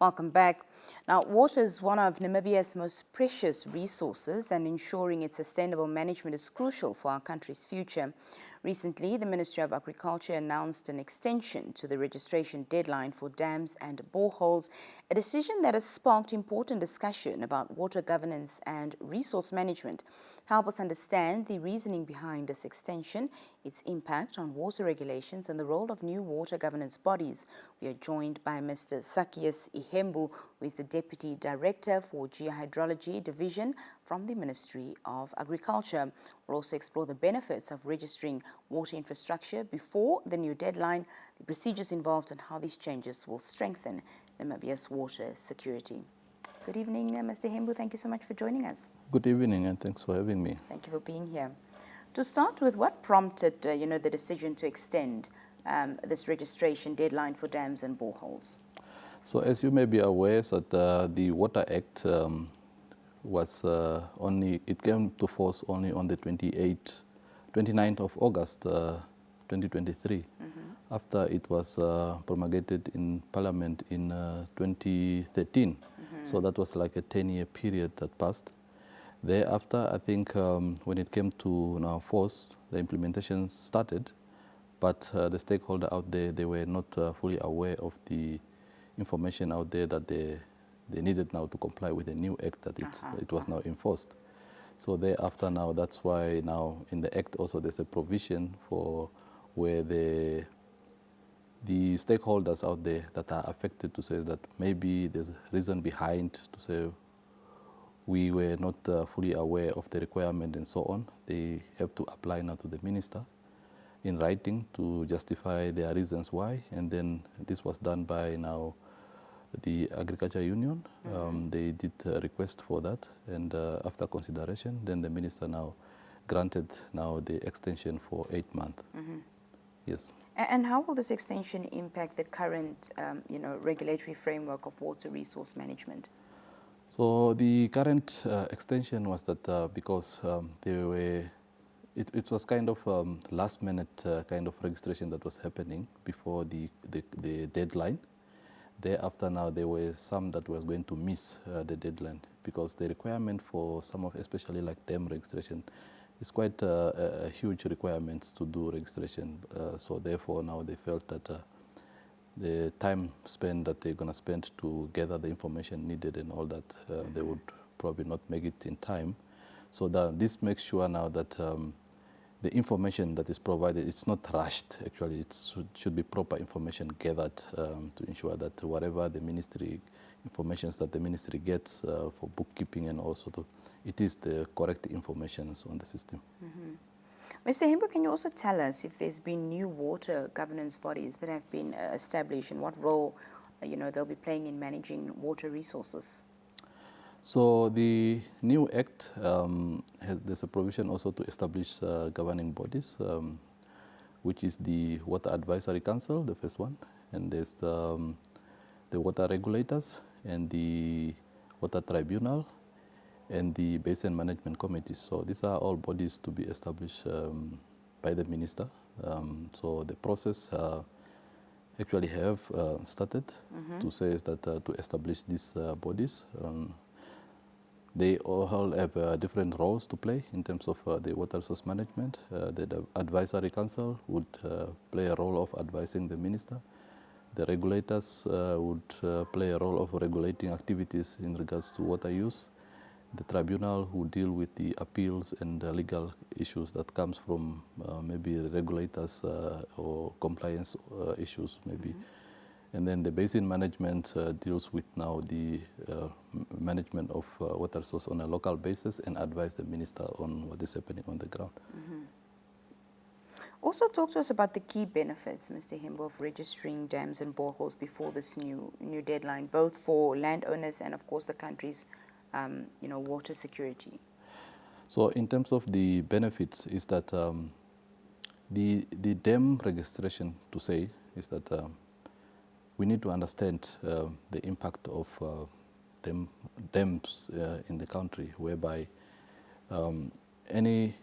Welcome back. Now, water is one of Namibia's most precious resources, and ensuring its sustainable management is crucial for our country's future. Recently, the Ministry of Agriculture announced an extension to the registration deadline for dams and boreholes, a decision that has sparked important discussion about water governance and resource management. To help us understand the reasoning behind this extension, its impact on water regulations, and the role of new water governance bodies, we are joined by Mr. Sackeus Karupu, who is the Deputy Director for Geohydrology Division from the Ministry of Agriculture. We'll also explore the benefits of registering water infrastructure before the new deadline, the procedures involved, and how these changes will strengthen Namibia's water security. Good evening, Mr. Karupu. Thank you so much for joining us. Good evening, and thanks for having me. Thank you for being here. To start with, what prompted the decision to extend this registration deadline for dams and boreholes? So, as you may be aware, that the Water Act it came to force only on the 29th of August 2023, after it was promulgated in Parliament in 2013. So that was like a 10-year period that passed. Thereafter, I think when it came to now force, the implementation started, but the stakeholder out there, they were not fully aware of the information out there that they needed now to comply with the new act that it was now enforced. So thereafter now, that's why now in the act also there's a provision for where the stakeholders out there that are affected to say that maybe there's a reason behind to say we were not fully aware of the requirement and so on. They have to apply now to the minister in writing to justify their reasons why, and then this was done by now the Agriculture Union. They did a request for that, and after consideration, then the minister now granted now the extension for 8 months. Yes. And how will this extension impact the current, regulatory framework of water resource management? So the current extension was that because it was kind of last-minute kind of registration that was happening before the deadline. Thereafter now there were some that was going to miss the deadline because the requirement for some of, especially like dam registration, is quite a huge requirements to do registration. So therefore now they felt that the time spent that they're going to spend to gather the information needed and all that, they would probably not make it in time. So this makes sure now that the information that is provided, it's not rushed. Actually, it should be proper information gathered to ensure that whatever the ministry information that the ministry gets for bookkeeping and also it is the correct information on the system. Mr. Karupu, can you also tell us if there's been new water governance bodies that have been established and what role they'll be playing in managing water resources? So the new act there's a provision also to establish governing bodies, which is the Water Advisory Council, the first one, and there's the water regulators and the water tribunal and the basin management committees. So these are all bodies to be established by the minister. So the process actually have started to say that to establish these bodies. They all have different roles to play in terms of the water resource management. The advisory council would play a role of advising the minister. The regulators would play a role of regulating activities in regards to water use. The tribunal would deal with the appeals and the legal issues that comes from maybe regulators or compliance issues maybe. And then the basin management deals with now the management of water source on a local basis and advise the minister on what is happening on the ground. Also talk to us about the key benefits, Mr. Karupu, of registering dams and boreholes before this new deadline, both for landowners and of course the country's water security. So in terms of the benefits is that the dam registration to say is that we need to understand the impact of dams in the country, whereby any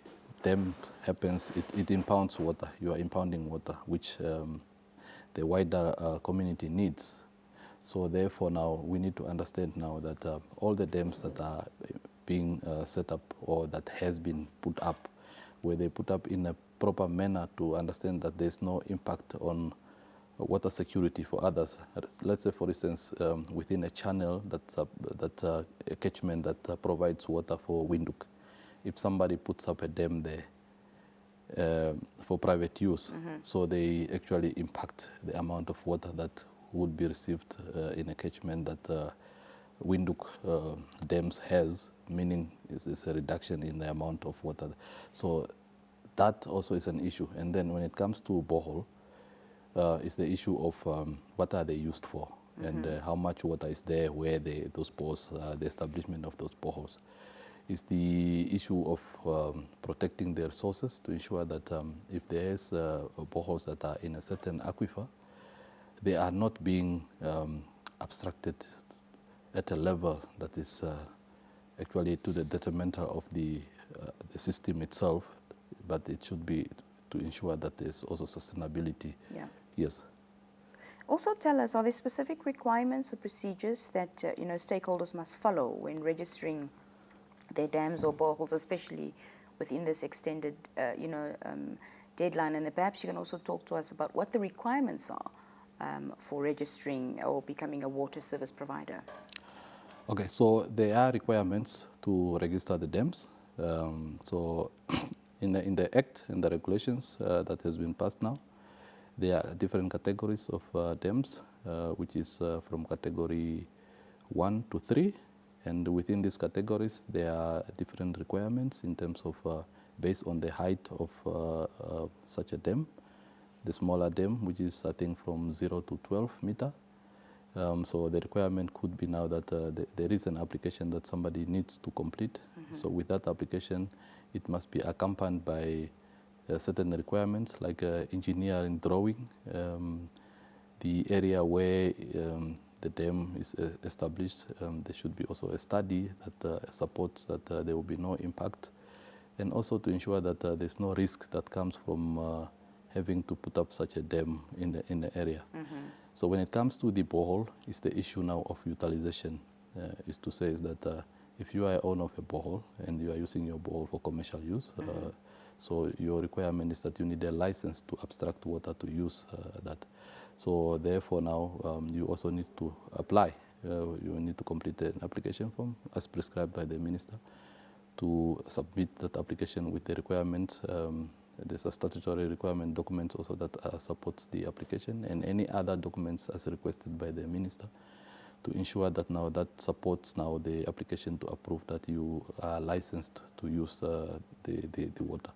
dam happens, it impounds water. You are impounding water, which the wider community needs. So therefore now we need to understand now that all the dams that are being set up or that has been put up, where they put up in a proper manner to understand that there's no impact on water security for others. Let's say, for instance, within a channel a catchment that provides water for Windhoek. If somebody puts up a dam there for private use, so they actually impact the amount of water that would be received in a catchment that Windhoek dams has, meaning it's a reduction in the amount of water. So that also is an issue. And then when it comes to borehole, is the issue of what are they used for, and how much water is there, where those boreholes, the establishment of those boreholes. Is the issue of protecting their resources to ensure that if there is boreholes that are in a certain aquifer, they are not being abstracted at a level that is actually to the detrimental of the system itself, but it should be to ensure that there's also sustainability. Yeah. Yes. Also tell us, are there specific requirements or procedures that stakeholders must follow when registering their dams or boreholes, especially within this extended deadline? And then perhaps you can also talk to us about what the requirements are for registering or becoming a water service provider. Okay, so there are requirements to register the dams. So in the Act and the regulations that has been passed now, there are different categories of dams, which is from category 1 to 3. And within these categories, there are different requirements in terms of based on the height of such a dam. The smaller dam, which is, I think, from 0 to 12 meter. So the requirement could be now that there is an application that somebody needs to complete. So with that application, it must be accompanied by certain requirements like engineering drawing, the area where the dam is established. There should be also a study that supports that there will be no impact, and also to ensure that there's no risk that comes from having to put up such a dam in the area. So when it comes to the borehole, it's the issue now of utilization. Is to say is that if you are owner of a borehole and you are using your borehole for commercial use, so your requirement is that you need a license to abstract water to use that. So therefore now you also need to apply. You need to complete an application form as prescribed by the minister to submit that application with the requirements. There's a statutory requirement document also that supports the application, and any other documents as requested by the minister to ensure that now that supports now the application to approve that you are licensed to use the water.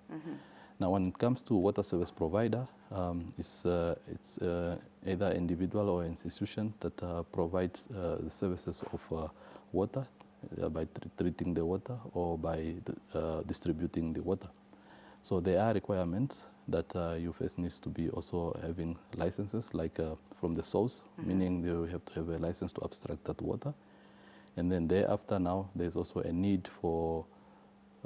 Now, when it comes to water service provider, it's either individual or institution that provides the services of water by treating the water or by distributing the water. So there are requirements that you first needs to be also having licenses, like from the source, meaning you have to have a license to abstract that water. And then thereafter now, there's also a need for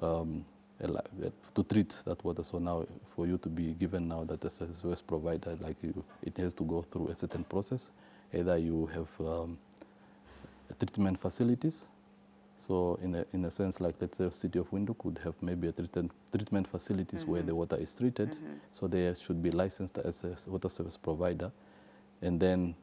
to treat that water. So now for you to be given now that as a service provider, like it has to go through a certain process. Either you have treatment facilities. So in a sense, like let's say City of Windhoek would have maybe a treatment facilities where the water is treated. So they should be licensed as a water service provider. And then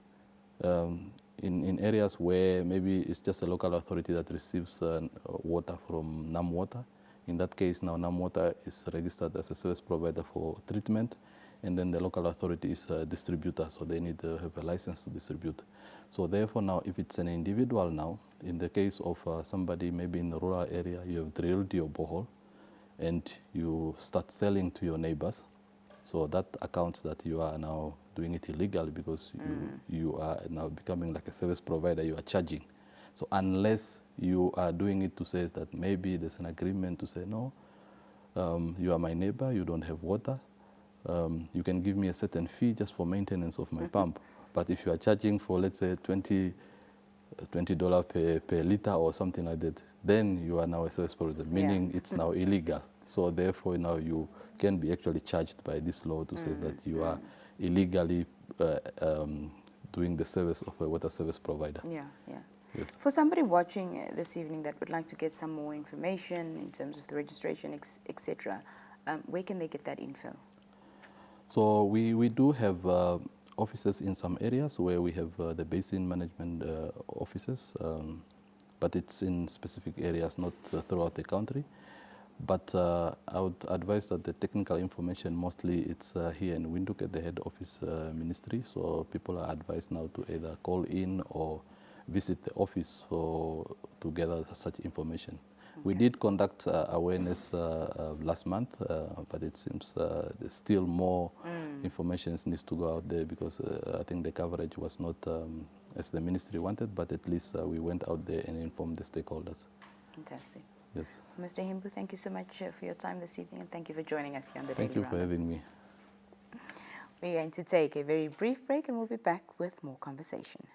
in areas where maybe it's just a local authority that receives water from NamWater, in that case now NamWater is registered as a service provider for treatment, and then the local authority is a distributor, so they need to have a license to distribute. So therefore now, if it's an individual now, in the case of somebody maybe in the rural area, you have drilled your borehole and you start selling to your neighbors, so that accounts that you are now doing it illegally because you are now becoming like a service provider, you are charging. So unless you are doing it to say that maybe there's an agreement to say, no, you are my neighbor, you don't have water, you can give me a certain fee just for maintenance of my pump. But if you are charging for, let's say, $20 per liter or something like that, then you are now a service provider, meaning it's now illegal. So therefore now you can be actually charged by this law to say that you are illegally doing the service of a water service provider. Yeah, yeah. Yes. For somebody watching this evening that would like to get some more information in terms of the registration, etc., where can they get that info? So we do have offices in some areas where we have the basin management offices, but it's in specific areas, not throughout the country. But I would advise that the technical information, mostly it's here in Windhoek at the head office ministry. So people are advised now to either call in or visit the office to gather such information. Okay. We did conduct awareness last month, but it seems there's still more information needs to go out there, because I think the coverage was not as the ministry wanted, but at least we went out there and informed the stakeholders. Fantastic. Yes. Mr. Himbu, thank you so much for your time this evening, and thank you for joining us here on the Daily Roundup. Thank you for having me. We're going to take a very brief break, and we'll be back with more conversation.